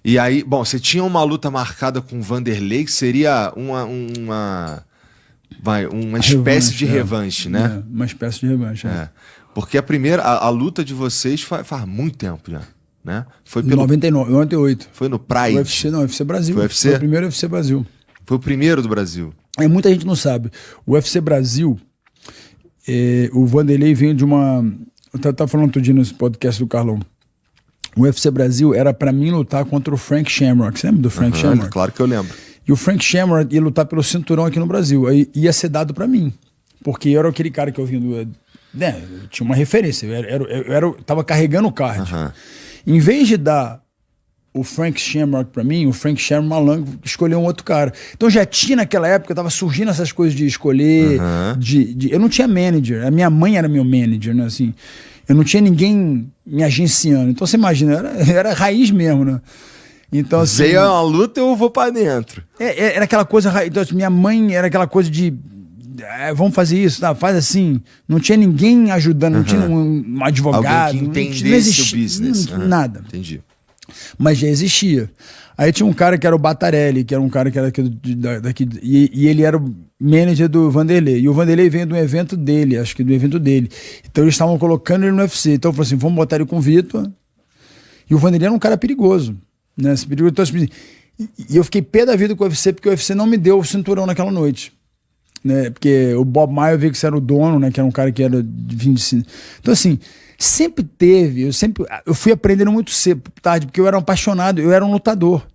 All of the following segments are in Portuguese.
E aí, bom, você tinha uma luta marcada com o Vanderlei, que seria uma espécie de revanche, né? Uma espécie de revanche, Porque a luta de vocês faz muito tempo já, né? Foi pelo 98. Foi no Pride? UFC Brasil. Foi UFC? Foi o primeiro UFC Brasil. Foi o primeiro do Brasil. Muita gente não sabe. O UFC Brasil, o Vanderlei veio de uma... Eu tava falando outro dia nesse podcast do Carlão. O UFC Brasil era pra mim lutar contra o Frank Shamrock. Você lembra do Frank Shamrock? Claro que eu lembro. E o Frank Shamrock ia lutar pelo cinturão aqui no Brasil. Aí ia ser dado pra mim. Porque eu era aquele cara que eu vim do... eu tinha uma referência. Eu tava carregando o card. Em vez de dar o Frank Shamrock pra mim, o Frank Shamrock malandro escolheu um outro cara. Então já tinha naquela época, tava surgindo essas coisas de escolher, eu não tinha manager, a minha mãe era meu manager, né, assim, eu não tinha ninguém me agenciando, então você imagina, era raiz mesmo, né. Então, assim, veio uma luta, eu vou pra dentro. Era aquela coisa, então, assim, minha mãe era aquela coisa de vamos fazer isso, tá? Faz assim. Não tinha ninguém ajudando, não tinha um advogado. Alguém que entendesse o business. Nada. Entendi. Mas já existia. Aí tinha um cara que era o Batarelli, que era um cara que era daqui, e ele era o manager do Vanderlei. E o Vanderlei veio de um evento dele, acho que do evento dele. Então eles estavam colocando ele no UFC. Então eu falei assim, vamos botar ele com o Vitor. E o Vanderlei era um cara perigoso. Né? Então, e eu fiquei pé da vida com o UFC, porque o UFC não me deu o cinturão naquela noite. Né? Porque o Bob Maia veio que era o dono, né? Que era um cara que era de 25. Então, assim, sempre teve, eu fui aprendendo muito cedo, tarde, porque eu era um apaixonado, eu era um lutador.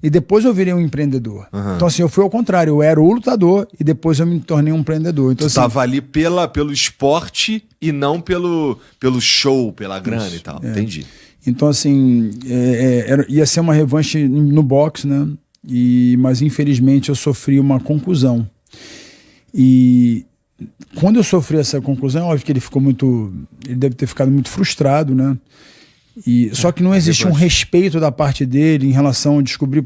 E depois eu virei um empreendedor. Então, assim, eu fui ao contrário, eu era o lutador e depois eu me tornei um empreendedor. Então, tu tava ali pelo esporte e não pelo show, pela grana e tal. Entendi. Então, assim, ia ser uma revanche no boxe, né? Mas infelizmente eu sofri uma contusão. E quando eu sofri essa conclusão, óbvio que ele deve ter ficado muito frustrado, né? Só que não existe um respeito da parte dele em relação a descobrir,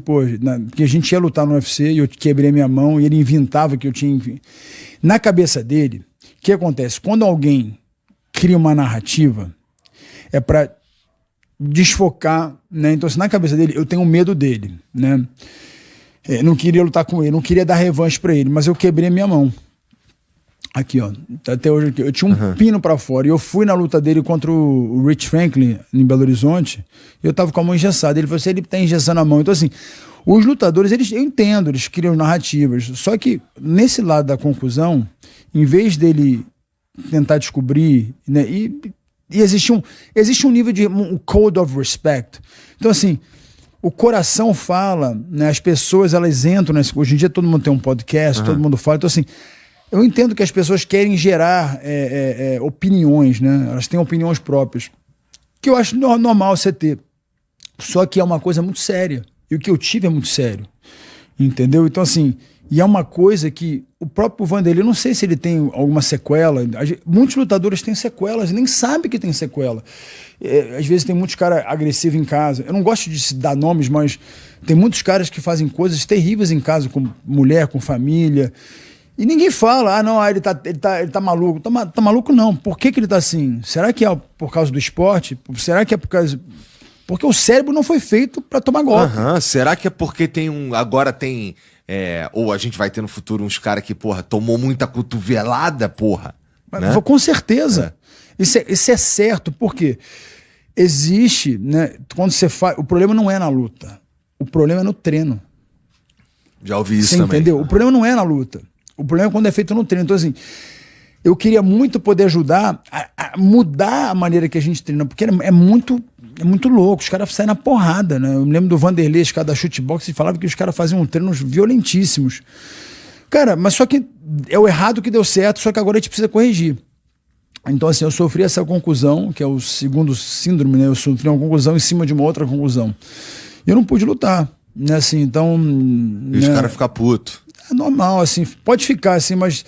que a gente ia lutar no UFC e eu quebrei minha mão e ele inventava que eu tinha... Na cabeça dele, o que acontece? Quando alguém cria uma narrativa, é para desfocar, né? Então, assim, na cabeça dele, eu tenho medo dele, né? Eu não queria lutar com ele, não queria dar revanche pra ele, mas eu quebrei a minha mão. Aqui, ó. Até hoje aqui. Eu tinha um pino pra fora. E eu fui na luta dele contra o Rich Franklin, em Belo Horizonte, e eu tava com a mão engessada. Ele falou assim, ele tá engessando a mão. Então, assim, os lutadores, eu entendo, eles criam narrativas. Só que, nesse lado da conclusão, em vez dele tentar descobrir, né, e existe um nível de um code of respect. Então, assim, o coração fala, né, as pessoas, elas entram, hoje em dia todo mundo tem um podcast, todo mundo fala, então assim, eu entendo que as pessoas querem gerar opiniões, né, elas têm opiniões próprias, que eu acho normal você ter, só que é uma coisa muito séria, e o que eu tive é muito sério, entendeu? Então assim, e é uma coisa que o próprio Vanderlei, eu não sei se ele tem alguma sequela. Muitos lutadores têm sequelas e nem sabem que tem sequela. Às vezes tem muitos caras agressivos em casa. Eu não gosto de dar nomes, mas tem muitos caras que fazem coisas terríveis em casa, com mulher, com família. E ninguém fala, ele tá maluco. Tá maluco não. Por que ele tá assim? Será que é por causa do esporte? Será que é por causa... Porque o cérebro não foi feito para tomar golpe. Será que é porque agora tem... ou a gente vai ter no futuro uns caras que, tomou muita cotovelada, né? Com certeza. Isso é certo, porque existe, né? Quando você faz. O problema não é na luta. O problema é no treino. Já ouvi isso você também. Entendeu? O problema não é na luta. O problema é quando é feito no treino. Então, assim, eu queria muito poder ajudar a mudar a maneira que a gente treina, porque é muito louco, os caras saem na porrada, né? Eu me lembro do Vanderlei, os caras da Shootbox, e falavam que os caras faziam treinos violentíssimos. Cara, mas só que é o errado que deu certo, só que agora a gente precisa corrigir. Então, assim, eu sofri essa conclusão, que é o segundo síndrome, né? Eu sofri uma conclusão em cima de uma outra conclusão. E eu não pude lutar, né? Assim, então... E os caras ficam putos. É normal, assim, pode ficar assim, mas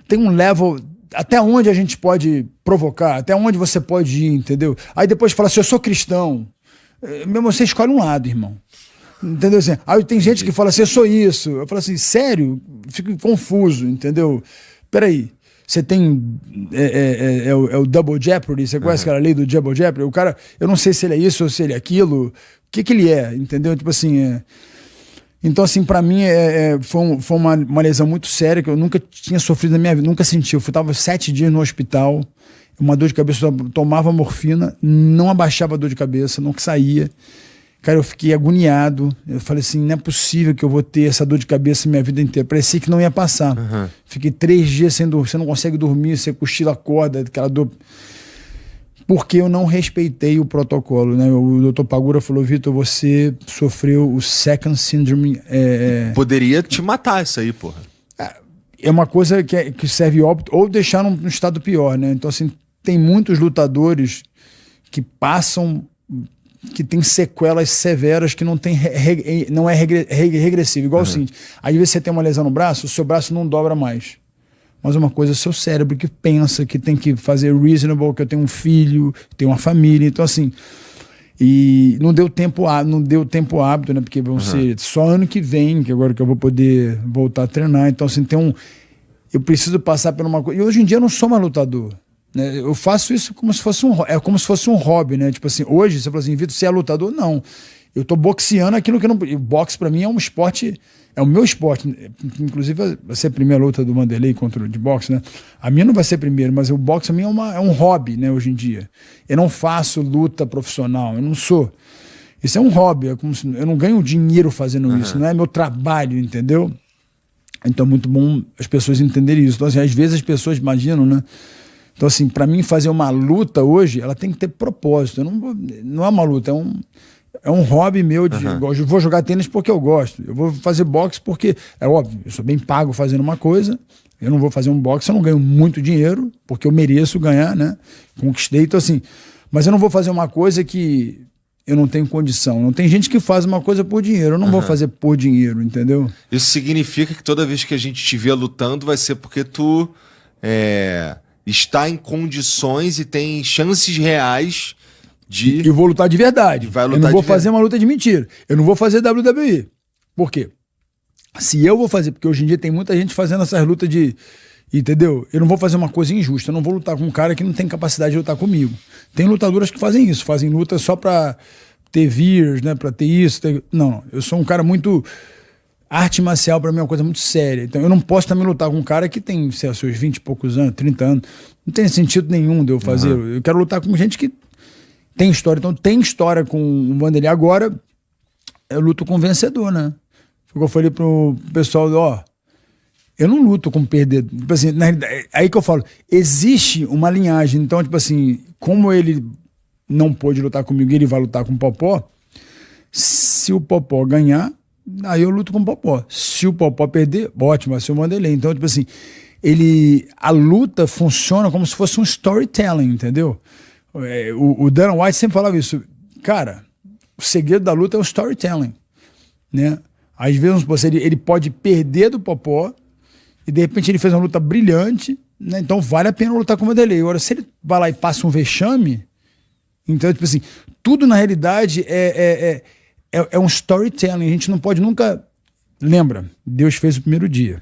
tem um level... Até onde a gente pode provocar, até onde você pode ir, entendeu? Aí depois fala assim, eu sou cristão. Mesmo você escolhe um lado, irmão. Entendeu? Assim, aí tem gente que fala assim, eu sou isso. Eu falo assim, sério? Fico confuso, entendeu? Peraí. Você tem o Double Jeopardy, você conhece aquela lei do Double Jeopardy? O cara, eu não sei se ele é isso ou se ele é aquilo, o que ele é, entendeu? Tipo assim, então assim, pra mim foi uma lesão muito séria que eu nunca tinha sofrido na minha vida, nunca senti. Eu tava 7 dias no hospital, uma dor de cabeça, eu tomava morfina, não abaixava a dor de cabeça, não saía. Cara, eu fiquei agoniado. Eu falei assim, não é possível que eu vou ter essa dor de cabeça minha vida inteira. Parecia que não ia passar. Fiquei 3 dias sem dormir. Você não consegue dormir, você cochila, acorda, aquela dor. Porque eu não respeitei o protocolo, né? O Dr. Pagura falou, Vitor, você sofreu o second syndrome. Poderia te matar isso aí, porra. É uma coisa que serve óbito ou deixar num estado pior, né? Então, assim, tem muitos lutadores que passam... que tem sequelas severas que não é regressivo. Igual o seguinte, às vezes você tem uma lesão no braço, o seu braço não dobra mais. Mas uma coisa é o seu cérebro que pensa, que tem que fazer reasonable, que eu tenho um filho, tenho uma família. Então, assim, e não deu tempo hábito, né? Porque vão ser só ano que vem, que agora que eu vou poder voltar a treinar. Então, assim, eu preciso passar por uma coisa. E hoje em dia eu não sou mais lutador. Eu faço isso como se fosse como se fosse um hobby, né? Tipo assim, hoje você fala assim, Vitor, você é lutador? Não. Eu tô boxeando aquilo que eu não... O boxe pra mim é um esporte, é o meu esporte. Inclusive vai ser a primeira luta do Vanderlei contra o de boxe, né? A minha não vai ser a primeira, mas o boxe pra mim é um hobby, né? Hoje em dia. Eu não faço luta profissional, eu não sou. Isso é um hobby, é como se, eu não ganho dinheiro fazendo isso, não é meu trabalho, entendeu? Então é muito bom as pessoas entenderem isso. Então assim, às vezes as pessoas imaginam, né? Então, assim, para mim fazer uma luta hoje, ela tem que ter propósito. Não é uma luta, é um hobby meu. Eu vou jogar tênis porque eu gosto. Eu vou fazer boxe porque, é óbvio, eu sou bem pago fazendo uma coisa. Eu não vou fazer um boxe, eu não ganho muito dinheiro, porque eu mereço ganhar, né? Conquistei, então assim. Mas eu não vou fazer uma coisa que eu não tenho condição. Não tem gente que faz uma coisa por dinheiro. Eu não vou fazer por dinheiro, entendeu? Isso significa que toda vez que a gente te vê lutando, vai ser porque tu... está em condições e tem chances reais de... Eu vou lutar de verdade. Vai lutar eu não vou fazer uma luta de mentira. Eu não vou fazer WWE. Por quê? Se eu vou fazer, porque hoje em dia tem muita gente fazendo essas lutas de... Entendeu? Eu não vou fazer uma coisa injusta. Eu não vou lutar com um cara que não tem capacidade de lutar comigo. Tem lutadoras que fazem isso. Fazem luta só pra ter viewers, né? Pra ter isso. Não, eu sou um cara muito... Arte marcial pra mim é uma coisa muito séria. Então eu não posso também lutar com um cara que tem, sei lá, seus 20 e poucos anos, 30 anos. Não tem sentido nenhum de eu fazer. Eu quero lutar com gente que tem história. Então tem história com o Vanderlei. Agora eu luto com vencedor, né? Eu falei pro pessoal, eu não luto com perdedor. Tipo assim, aí que eu falo, existe uma linhagem. Então, tipo assim, como ele não pôde lutar comigo e ele vai lutar com o Popó, se o Popó ganhar, aí eu luto com o Popó. Se o Popó perder, ótimo, vai ser o Vanderlei. Então, tipo assim, a luta funciona como se fosse um storytelling, entendeu? O Dana White sempre falava isso. Cara, o segredo da luta é o storytelling, né? Às vezes ele pode perder do Popó e de repente ele fez uma luta brilhante, né? Então vale a pena lutar com o Vanderlei. Agora, se ele vai lá e passa um vexame, então, tipo assim, tudo na realidade é um storytelling. A gente não pode nunca... Lembra, Deus fez o primeiro dia.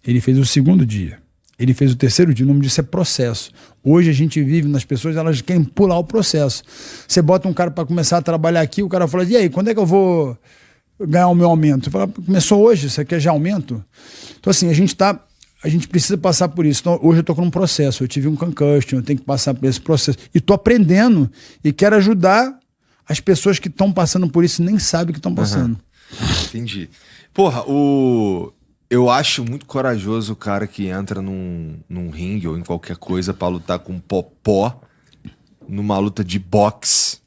Ele fez o segundo dia. Ele fez o terceiro dia. O nome disso é processo. Hoje a gente vive nas pessoas, elas querem pular o processo. Você bota um cara para começar a trabalhar aqui, o cara fala, e aí, quando é que eu vou ganhar o meu aumento? Você fala, começou hoje, você quer já aumento? Então assim, a gente precisa passar por isso. Então, hoje eu estou com um processo. Eu tive um concussion, eu tenho que passar por esse processo. E estou aprendendo e quero ajudar as pessoas que estão passando por isso e nem sabem que estão passando. Entendi. Porra, eu acho muito corajoso o cara que entra num ringue ou em qualquer coisa pra lutar com um Popó numa luta de boxe.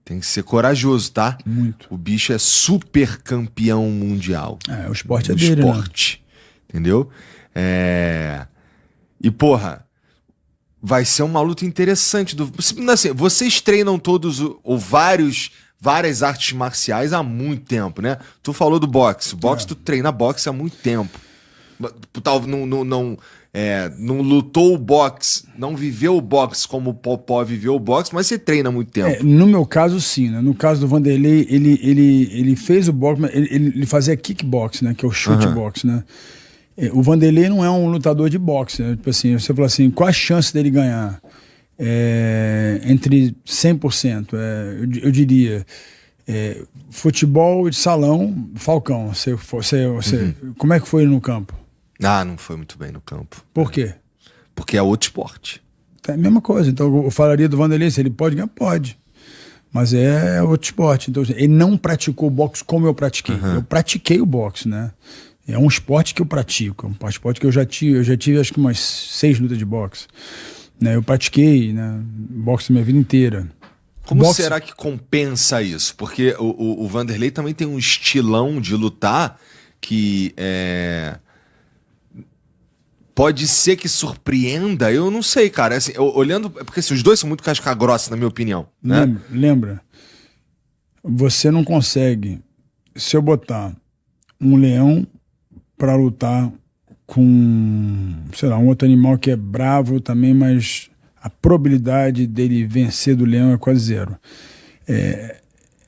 Tem que ser corajoso, tá? Muito. O bicho é super campeão mundial. O esporte é dele, esporte, né? Entendeu? E, porra, vai ser uma luta interessante. Assim, vocês treinam todos ou várias artes marciais há muito tempo, né? Tu falou do boxe. O boxe, tu treina boxe há muito tempo. Não lutou o boxe, não viveu o boxe como o Popó viveu o boxe, mas você treina há muito tempo. No meu caso, sim, né? No caso do Vanderlei, ele fez o boxe, ele fazia kickbox, né? Que é o chute boxe, né? O Vanderlei não é um lutador de boxe, né? Tipo assim, você fala assim, qual a chance dele ganhar? Entre 100%. Eu diria, futebol de salão, Falcão. Como é que foi no campo? Não foi muito bem no campo. Por quê? Porque é outro esporte. É a mesma coisa. Então eu falaria do Vanderlei, se ele pode ganhar, pode. Mas é outro esporte. Então, ele não praticou boxe como eu pratiquei. Eu pratiquei o boxe, né? É um esporte que eu pratico. É um esporte que eu já tive acho que umas 6 lutas de boxe. Né? Eu pratiquei, né, boxe minha vida inteira. Como será que compensa isso? Porque o Vanderlei também tem um estilão de lutar que pode ser que surpreenda, eu não sei, cara. Assim, olhando, porque assim, os dois são muito casca-grossa, na minha opinião. Né? Lembra? Você não consegue, se eu botar um leão para lutar com, sei lá, um outro animal que é bravo também, mas a probabilidade dele vencer do leão é quase zero.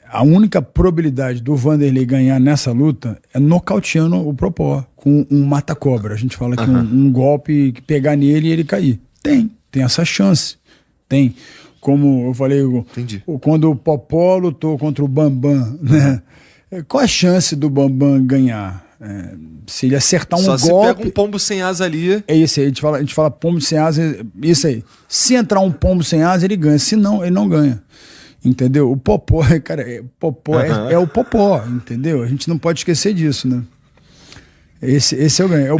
A única probabilidade do Vanderlei ganhar nessa luta é nocauteando o Popó com um mata-cobra. A gente fala que um golpe que pegar nele e ele cair. Tem essa chance. Tem. Como eu falei, quando o Popó lutou contra o Bambam, né? Qual a chance do Bambam ganhar? Se ele acertar um golpe... Só se pega um pombo sem asa ali... É isso aí, a gente fala pombo sem asa, isso aí. Se entrar um pombo sem asa, ele ganha. Se não, ele não ganha. Entendeu? O Popó, cara, Popó é o Popó, entendeu? A gente não pode esquecer disso, né? Esse é o ganho.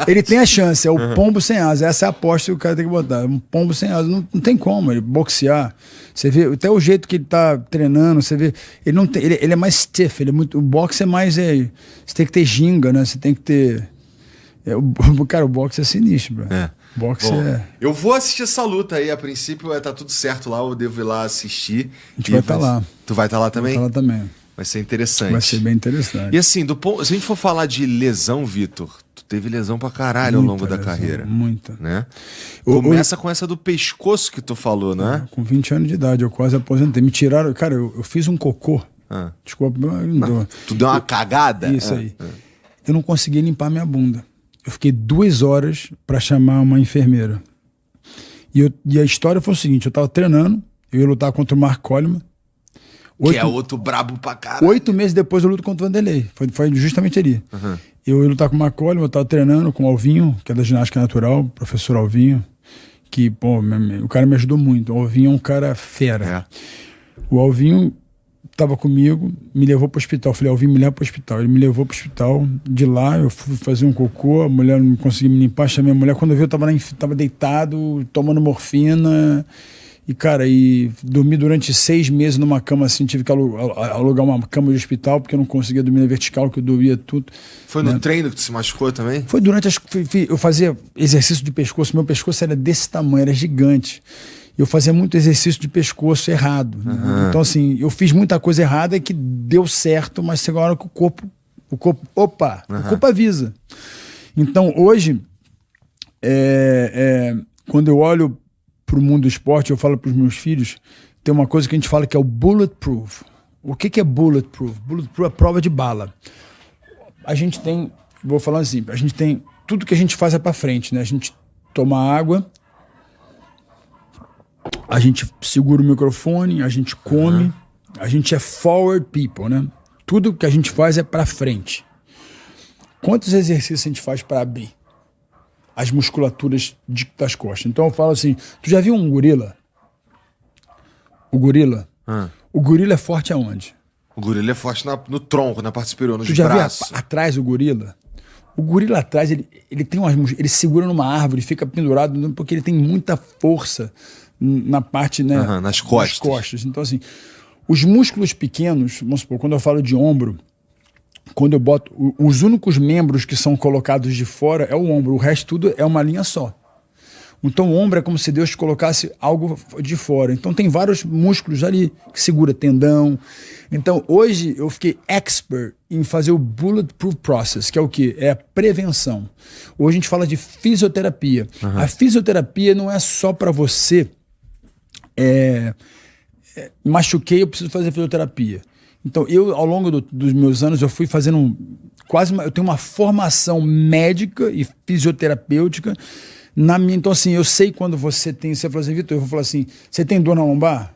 Ele tem a chance, é o pombo sem asa. Essa é a aposta que o cara tem que botar. Um pombo sem asa. Não tem como ele boxear. Você vê até o jeito que ele tá treinando, você vê. Ele não tem, ele é mais stiff, o boxe é mais. Você tem que ter ginga, né? Você tem que ter. Cara, o boxe é sinistro, bro. Boxe. Bom, eu vou assistir essa luta aí. A princípio tá tudo certo lá, eu devo ir lá assistir. A gente vai estar lá. Tu vai estar lá também? Vai estar lá também. Vai ser interessante. Vai ser bem interessante. E assim, se a gente for falar de lesão, Vitor, tu teve lesão pra caralho ao longo da carreira. Muita. Né? Começa com essa do pescoço que tu falou, né? Com 20 anos de idade, eu quase aposentei. Me tiraram, cara, eu fiz um cocô. Desculpa, tu deu uma cagada? Isso aí. Eu não consegui limpar minha bunda. Eu fiquei 2 horas pra chamar uma enfermeira. E a história foi o seguinte, eu tava treinando, eu ia lutar contra o Mark Coleman. Que é outro brabo pra caralho. 8 meses depois eu luto contra o Vanderlei. Foi justamente ali. Eu ia lutar com o Mark Coleman, eu tava treinando com o Alvinho, que é da ginástica natural, professor Alvinho, que, pô, o cara me ajudou muito. O Alvinho é um cara fera. O Alvinho tava comigo, me levou pro hospital. Eu falei, Alvinho, me leva pro hospital. Ele me levou pro hospital. De lá, eu fui fazer um cocô, a mulher não conseguia me limpar, chamei a mulher. Quando eu vi, eu tava deitado, tomando morfina. E, cara, dormi durante 6 meses numa cama assim, tive que alugar uma cama de hospital, porque eu não conseguia dormir na vertical, que eu doía tudo. Foi no treino que tu se machucou também? Foi durante eu fazia exercício de pescoço, meu pescoço era desse tamanho, era gigante. Eu fazia muito exercício de pescoço errado. Então, assim, eu fiz muita coisa errada que deu certo, mas chegou a hora que o corpo o corpo avisa. Então, hoje, quando eu olho para o mundo do esporte, eu falo para os meus filhos, tem uma coisa que a gente fala que é o bulletproof. O que é bulletproof? Bulletproof é prova de bala. A gente tem, vou falar assim, a gente tem, tudo que a gente faz é para frente, né? A gente toma água, a gente segura o microfone, a gente come, a gente é forward people, né? Tudo que a gente faz é para frente. Quantos exercícios a gente faz para abrir as musculaturas das costas? Então eu falo assim, tu já viu um gorila? O gorila? O gorila é forte aonde? O gorila é forte no tronco, na parte superior, nos braços. Tu já viu atrás o gorila? O gorila atrás, ele tem ele segura numa árvore, fica pendurado, porque ele tem muita força na parte, né, nas costas. Então assim, os músculos pequenos, vamos supor, quando eu falo de ombro, quando eu boto, os únicos membros que são colocados de fora é o ombro, o resto tudo é uma linha só. Então o ombro é como se Deus colocasse algo de fora. Então tem vários músculos ali que segura tendão. Então hoje eu fiquei expert em fazer o Bulletproof Process, que é o quê? É a prevenção. Hoje a gente fala de fisioterapia. A fisioterapia não é só para você machuquei, eu preciso fazer fisioterapia. Então, eu, ao longo dos meus anos, eu fui fazendo eu tenho uma formação médica e fisioterapêutica na minha. Então, assim, eu sei quando você falou assim, Vitor, eu vou falar assim, você tem dor na lombar?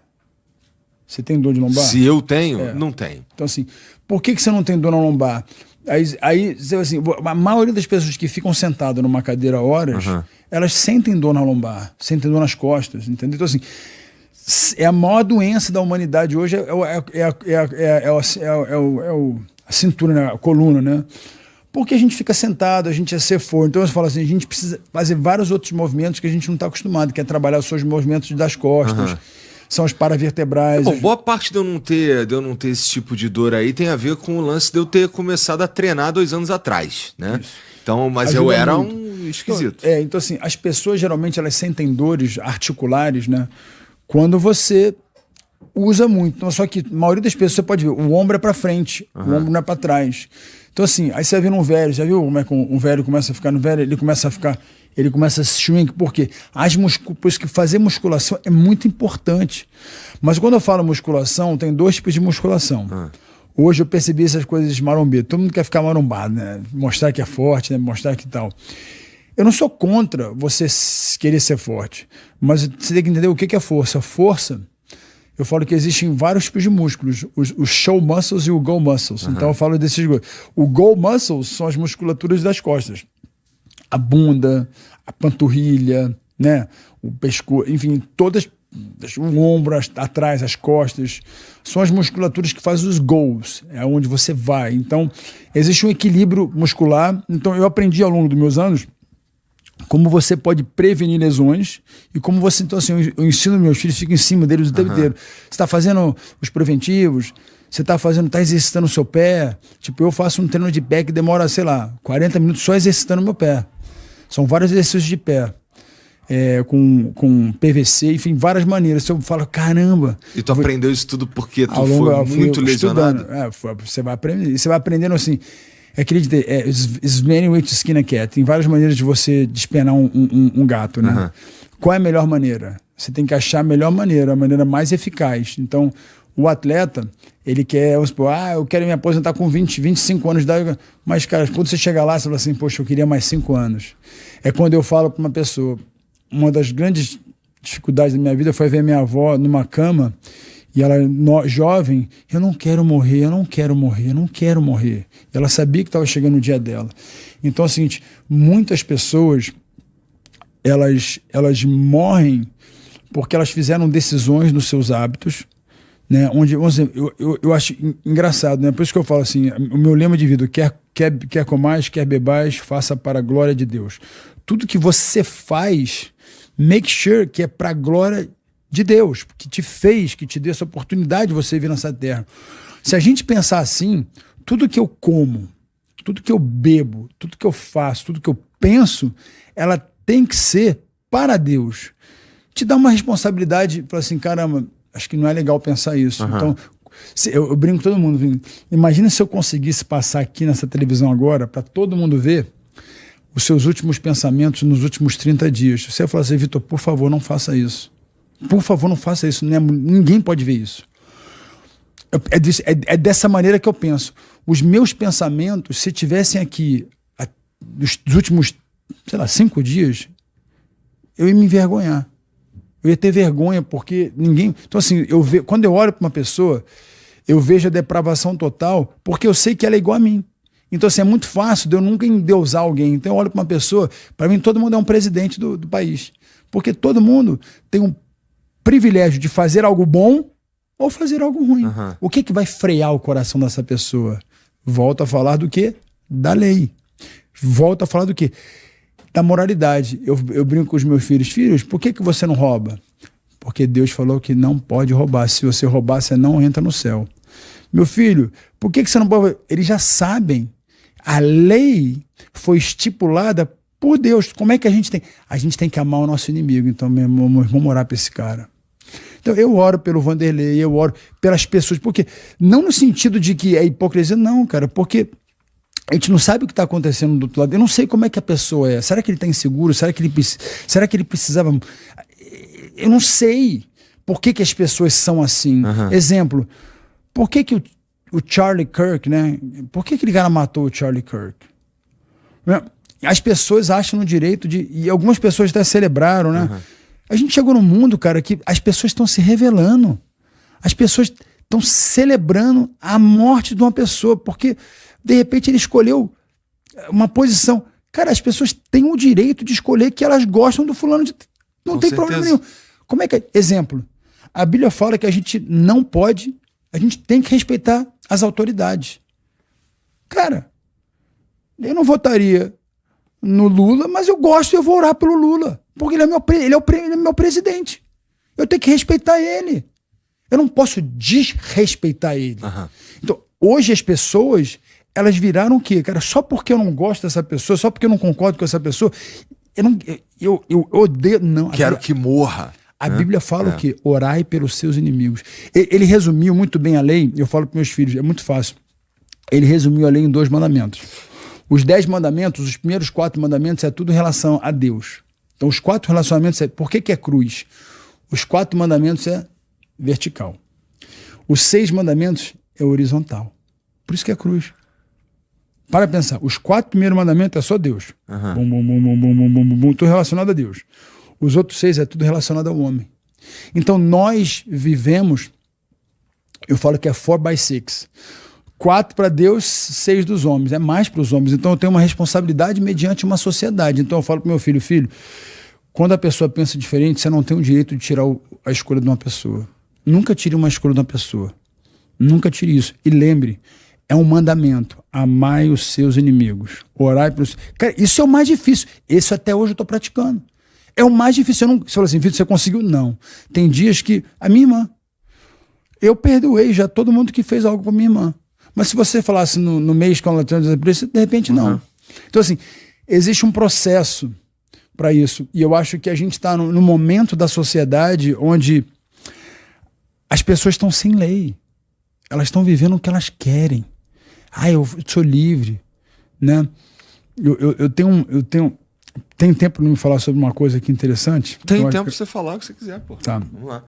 Você tem dor de lombar? Se eu tenho, não tenho. Então, assim, por que você não tem dor na lombar? Aí assim, a maioria das pessoas que ficam sentadas numa cadeira horas, elas sentem dor na lombar, sentem dor nas costas, entendeu? Então, assim, é a maior doença da humanidade hoje a cintura, né? A coluna, né? Porque a gente fica sentado, a gente é ser forte. Então, eu falo assim, a gente precisa fazer vários outros movimentos que a gente não está acostumado, que é trabalhar os seus movimentos das costas, são os paravertebrais. Bom, boa parte de eu não ter esse tipo de dor aí tem a ver com o lance de eu ter começado a treinar 2 anos atrás, né? Isso. Então, mas ajuda eu era muito. Um esquisito. Então assim, as pessoas geralmente elas sentem dores articulares, né? Quando você usa muito. Então, só que a maioria das pessoas, você pode ver, o ombro é para frente, o ombro não é para trás. Então assim, aí você vai ver um velho, já viu como é que um velho começa a ficar no velho? Ele começa a shrink, porque por isso que fazer musculação é muito importante. Mas quando eu falo musculação, tem 2 tipos de musculação. Hoje eu percebi essas coisas marombetas. Todo mundo quer ficar marombado, né? Mostrar que é forte, né? Mostrar que tal. Eu não sou contra você querer ser forte, mas você tem que entender o que é força. Força, eu falo que existem vários tipos de músculos, os show muscles e o go muscles. Então eu falo desses dois. O go muscles são as musculaturas das costas. A bunda, a panturrilha, né? O pescoço, enfim, todas, o ombro atrás, as costas, são as musculaturas que fazem os goals, é onde você vai. Então, existe um equilíbrio muscular. Então, eu aprendi ao longo dos meus anos como você pode prevenir lesões e como você, então assim, eu ensino meus filhos, fico em cima deles o tempo inteiro. Você está fazendo os preventivos, você está exercitando o seu pé. Tipo, eu faço um treino de pé que demora, sei lá, 40 minutos só exercitando o meu pé. São vários exercícios de pé, com PVC, enfim, várias maneiras. Eu falo, caramba. E tu aprendeu isso tudo porque tu foi muito lesionado? Você vai aprender. E você vai aprendendo assim. Many ways to skin a cat. Tem várias maneiras de você despenar um gato, né? Qual é a melhor maneira? Você tem que achar a melhor maneira, a maneira mais eficaz. Então, o atleta, ele quer, vamos supor, eu quero me aposentar com 25 anos de idade. Mas, cara, quando você chega lá, você fala assim, poxa, eu queria mais 5 anos. É quando eu falo para uma pessoa, uma das grandes dificuldades da minha vida foi ver minha avó numa cama, e ela, jovem, eu não quero morrer. E ela sabia que estava chegando o dia dela. Então é o seguinte, muitas pessoas, elas morrem porque elas fizeram decisões nos seus hábitos, né? Onde eu acho engraçado, né? Por isso que eu falo assim, o meu lema de vida, quer comais, quer bebais, faça para a glória de Deus. Tudo que você faz, make sure que é para a glória de Deus, que te fez, que te deu essa oportunidade de você vir nessa terra. Se a gente pensar assim, tudo que eu como, tudo que eu bebo, tudo que eu faço, tudo que eu penso, ela tem que ser para Deus. Te dá uma responsabilidade, fala assim, caramba, acho que não é legal pensar isso. Então, eu brinco com todo mundo. Imagina se eu conseguisse passar aqui nessa televisão agora, para todo mundo ver os seus últimos pensamentos nos últimos 30 dias. Você vai falar assim, Vitor, por favor, não faça isso. Por favor, não faça isso. Ninguém pode ver isso. É dessa maneira que eu penso. Os meus pensamentos, se tivessem aqui nos últimos, sei lá, 5 dias, eu ia me envergonhar. Eu ia ter vergonha, porque ninguém... Então, assim, quando eu olho para uma pessoa, eu vejo a depravação total, porque eu sei que ela é igual a mim. Então, assim, é muito fácil de eu nunca endeusar alguém. Então, eu olho para uma pessoa, para mim, todo mundo é um presidente do país. Porque todo mundo tem um privilégio de fazer algo bom ou fazer algo ruim. O que vai frear o coração dessa pessoa? Volto a falar do quê? Da lei. Volto a falar do quê? Da moralidade. Eu brinco com os meus filhos, por que você não rouba? Porque Deus falou que não pode roubar. Se você roubar, você não entra no céu. Meu filho, por que você não pode? Eles já sabem. A lei foi estipulada por Deus. Como é que a gente tem? A gente tem que amar o nosso inimigo. Então, meu irmão, vamos orar para esse cara. Então, eu oro pelo Vanderlei, eu oro pelas pessoas, porque não no sentido de que é hipocrisia, não, cara, porque a gente não sabe o que está acontecendo do outro lado. Eu não sei como é que a pessoa é. Será que ele está inseguro? Será que ele precisava... Eu não sei por que as pessoas são assim. Exemplo, por que o Charlie Kirk, né? Por que aquele cara matou o Charlie Kirk? As pessoas acham no direito de... E algumas pessoas até celebraram, né? Uhum. A gente chegou num mundo, cara, que as pessoas estão se revelando. As pessoas estão celebrando a morte de uma pessoa, porque, de repente, ele escolheu uma posição. Cara, as pessoas têm o direito de escolher que elas gostam do fulano de... Não Com tem certeza. Problema nenhum. Como é que é? Exemplo. A Bíblia fala que a gente não pode... A gente tem que respeitar as autoridades. Cara, eu não votaria no Lula, mas eu gosto e eu vou orar pelo Lula. Porque ele é meu presidente. Eu tenho que respeitar ele. Eu não posso desrespeitar ele. Uhum. Então, hoje as pessoas, elas viraram o quê? Cara, só porque eu não gosto dessa pessoa, só porque eu não concordo com essa pessoa, eu odeio... Não, quero que morra. A Bíblia fala o quê? Orai pelos seus inimigos. Ele resumiu muito bem a lei, eu falo para meus filhos, é muito fácil. Ele resumiu a lei em 2 mandamentos. Os 10 mandamentos, os primeiros 4 mandamentos é tudo em relação a Deus. Então os 4 relacionamentos, por que é cruz? Os 4 mandamentos é vertical. Os 6 mandamentos é horizontal. Por isso que é cruz. Para pensar, os 4 primeiros mandamentos é só Deus. Uhum. Tudo relacionado a Deus. Os outros 6 é tudo relacionado ao homem. Então nós vivemos, eu falo que é 4x6. 4 para Deus, 6 dos homens. É mais para os homens. Então eu tenho uma responsabilidade mediante uma sociedade. Então eu falo para meu filho, quando a pessoa pensa diferente, você não tem o direito de tirar a escolha de uma pessoa. Nunca tire uma escolha de uma pessoa. Nunca tire isso. E lembre, é um mandamento. Amai os seus inimigos. Orai pelos... Cara, isso é o mais difícil. Esse até hoje eu estou praticando. É o mais difícil. Você falou assim, filho, você conseguiu? Não. Tem dias que... A minha irmã. Eu perdoei já todo mundo que fez algo com a minha irmã. Mas se você falasse no mês com ela, de repente não. Então assim, existe um processo para isso. E eu acho que a gente está no momento da sociedade onde as pessoas estão sem lei. Elas estão vivendo o que elas querem. Eu sou livre, né? Eu tenho Tem tempo para me falar sobre uma coisa aqui interessante? Tem tempo para você falar o que você quiser, pô. Tá. Vamos lá.